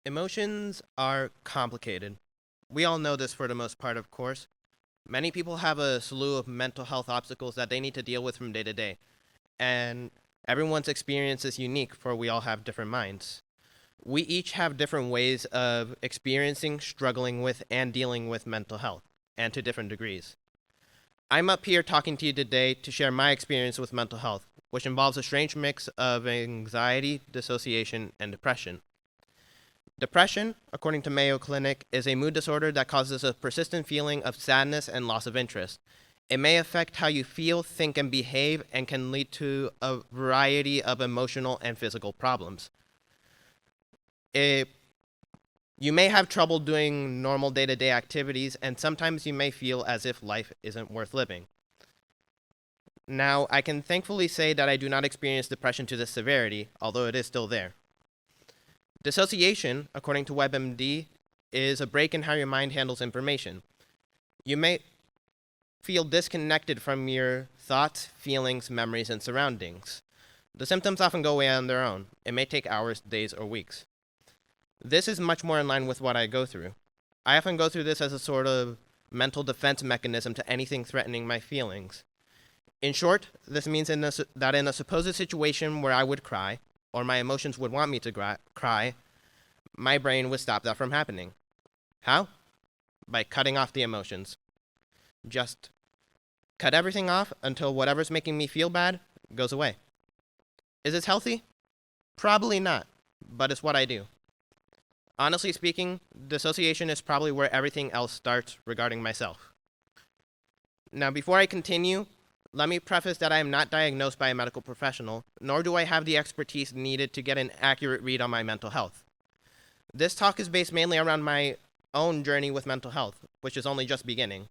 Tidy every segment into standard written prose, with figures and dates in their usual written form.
Emotions are complicated. We all know this for the most part, of course. Many people have a slew of mental health obstacles that they need to deal with from day to day, and everyone's experience is unique, for we all have different minds. We each have different ways of experiencing, struggling with, and dealing with mental health, and to different degrees. I'm up here talking to you today to share my experience with mental health, which involves a strange mix of anxiety, dissociation, and depression. Depression, according to Mayo Clinic, is a mood disorder that causes a persistent feeling of sadness and loss of interest. It may affect how you feel, think, and behave, and can lead to a variety of emotional and physical problems. It, you may have trouble doing normal day to day activities, and sometimes you may feel as if life isn't worth living. Now, I can thankfully say that I do not experience depression to this severity, although it is still there. Dissociation, according to WebMD, is a break in how your mind handles information. You may feel disconnected from your thoughts, feelings, memories, and surroundings. The symptoms often go away on their own. It may take hours, days, or weeks. This is much more in line with what I go through. I often go through this as a sort of mental defense mechanism to anything threatening my feelings. In short, this means that in a supposed situation where I would cry, or my emotions would want me to cry, my brain would stop that from happening. How? By cutting off the emotions. Just cut everything off until whatever's making me feel bad goes away. Is this healthy? Probably not, but it's what I do. Honestly speaking, dissociation is probably where everything else starts regarding myself. Now, before I continue, let me preface that I am not diagnosed by a medical professional, nor do I have the expertise needed to get an accurate read on my mental health. This talk is based mainly around my own journey with mental health, which is only just beginning.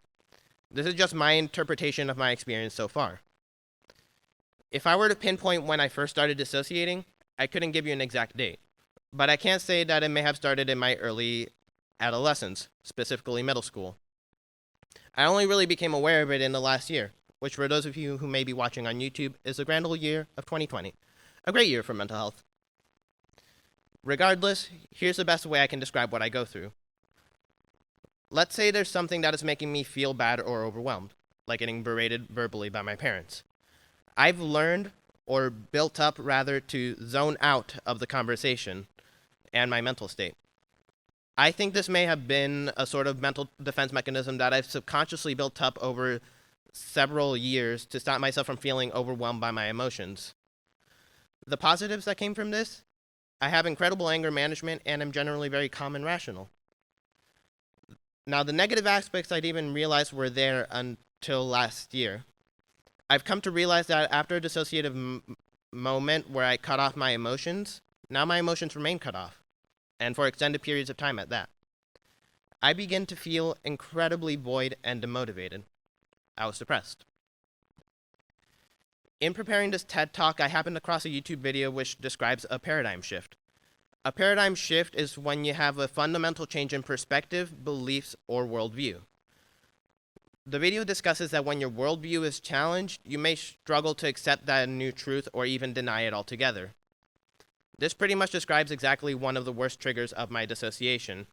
This is just my interpretation of my experience so far. If I were to pinpoint when I first started dissociating, I couldn't give you an exact date, but I can say that it may have started in my early adolescence, specifically middle school. I only really became aware of it in the last year, which for those of you who may be watching on YouTube is the grand old year of 2020. A great year for mental health. Regardless, here's the best way I can describe what I go through. Let's say there's something that is making me feel bad or overwhelmed, like getting berated verbally by my parents. I've learned, or built up rather, to zone out of the conversation and my mental state. I think this may have been a sort of mental defense mechanism that I've subconsciously built up over several years to stop myself from feeling overwhelmed by my emotions. The positives that came from this: I have incredible anger management and am generally very calm and rational. Now, the negative aspects I'd even realized were there until last year. I've come to realize that after a dissociative moment where I cut off my emotions, now my emotions remain cut off, and for extended periods of time at that. I begin to feel incredibly void and demotivated. I was depressed. In preparing this TED Talk, I happened across a YouTube video which describes a paradigm shift. A paradigm shift is when you have a fundamental change in perspective, beliefs, or worldview. The video discusses that when your worldview is challenged, you may struggle to accept that new truth or even deny it altogether. This pretty much describes exactly one of the worst triggers of my dissociation.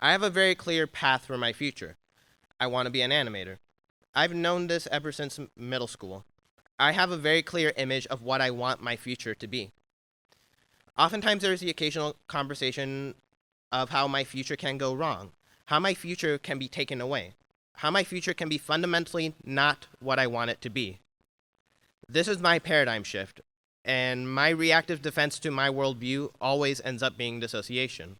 I have a very clear path for my future. I want to be an animator. I've known this ever since middle school. I have a very clear image of what I want my future to be. Oftentimes there is the occasional conversation of how my future can go wrong, how my future can be taken away, how my future can be fundamentally not what I want it to be. This is my paradigm shift, and my reactive defense to my worldview always ends up being dissociation.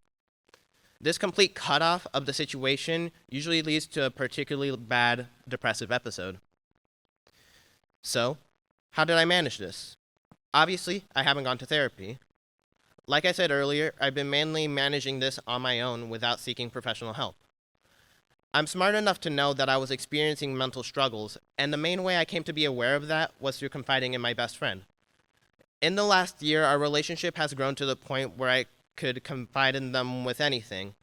This complete cutoff of the situation usually leads to a particularly bad depressive episode. So, how did I manage this? Obviously, I haven't gone to therapy. Like I said earlier, I've been mainly managing this on my own without seeking professional help. I'm smart enough to know that I was experiencing mental struggles, and the main way I came to be aware of that was through confiding in my best friend. In the last year, our relationship has grown to the point where I could confide in them with anything.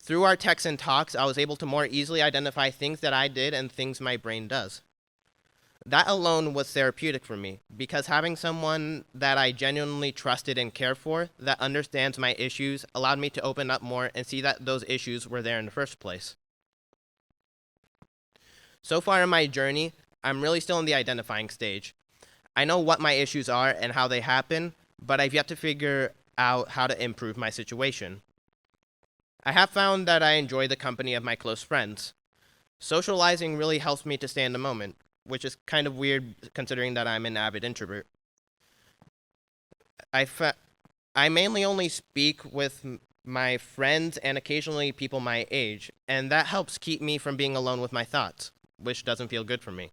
Through our texts and talks, I was able to more easily identify things that I did and things my brain does. That alone was therapeutic for me because having someone that I genuinely trusted and cared for that understands my issues allowed me to open up more and see that those issues were there in the first place. So far in my journey, I'm really still in the identifying stage. I know what my issues are and how they happen, but I've yet to figure out how to improve my situation. I have found that I enjoy the company of my close friends. Socializing really helps me to stay in the moment, which is kind of weird considering that I'm an avid introvert. I, fa- I mainly only speak with my friends and occasionally people my age, and that helps keep me from being alone with my thoughts, which doesn't feel good for me.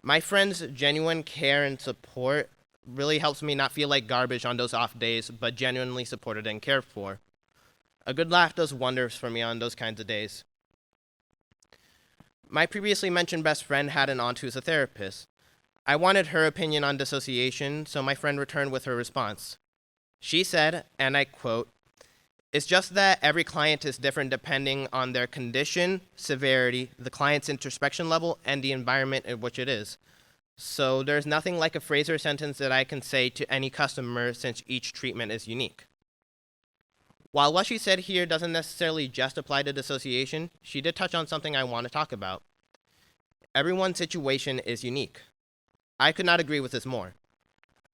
My friends' genuine care and support really helps me not feel like garbage on those off days, but genuinely supported and cared for. A good laugh does wonders for me on those kinds of days. My previously mentioned best friend had an aunt who's a therapist. I wanted her opinion on dissociation, so my friend returned with her response. She said, and I quote, "It's just that every client is different depending on their condition, severity, the client's introspection level, and the environment in which it is. So there's nothing like a phrase or sentence that I can say to any customer since each treatment is unique." While what she said here doesn't necessarily just apply to dissociation, she did touch on something I want to talk about. Everyone's situation is unique. I could not agree with this more.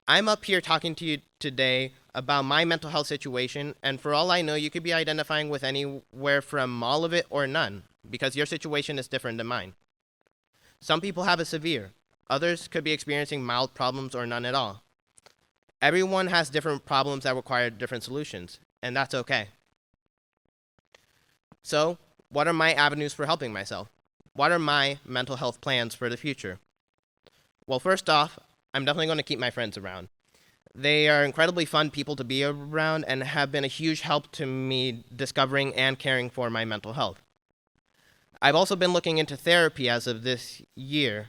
I'm up here talking to you today about my mental health situation, and for all I know, you could be identifying with anywhere from all of it or none, because your situation is different than mine. Some people have it severe. Others could be experiencing mild problems or none at all. Everyone has different problems that require different solutions, and that's okay. So, what are my avenues for helping myself? What are my mental health plans for the future? Well, first off, I'm definitely going to keep my friends around. They are incredibly fun people to be around and have been a huge help to me discovering and caring for my mental health. I've also been looking into therapy as of this year,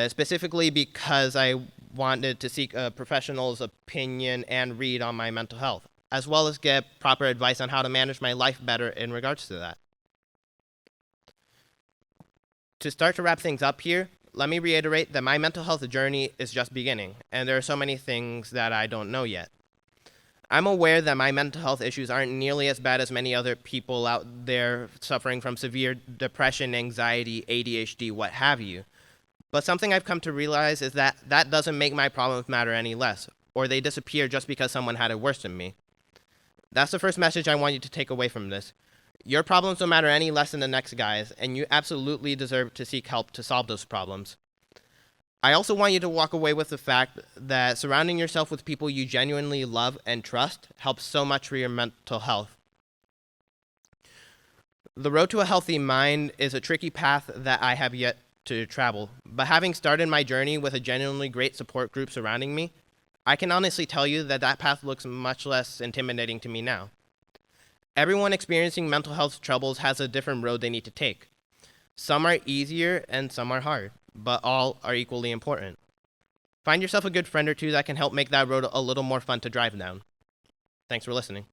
specifically because I wanted to seek a professional's opinion and read on my mental health, as well as get proper advice on how to manage my life better in regards to that. To start to wrap things up here, let me reiterate that my mental health journey is just beginning, and there are so many things that I don't know yet. I'm aware that my mental health issues aren't nearly as bad as many other people out there suffering from severe depression, anxiety, ADHD, what have you. But something I've come to realize is that that doesn't make my problems matter any less, or they disappear just because someone had it worse than me. That's the first message I want you to take away from this. Your problems don't matter any less than the next guy's, and you absolutely deserve to seek help to solve those problems. I also want you to walk away with the fact that surrounding yourself with people you genuinely love and trust helps so much for your mental health. The road to a healthy mind is a tricky path that I have yet to travel, but having started my journey with a genuinely great support group surrounding me, I can honestly tell you that that path looks much less intimidating to me now. Everyone experiencing mental health troubles has a different road they need to take. Some are easier and some are hard, but all are equally important. Find yourself a good friend or two that can help make that road a little more fun to drive down. Thanks for listening.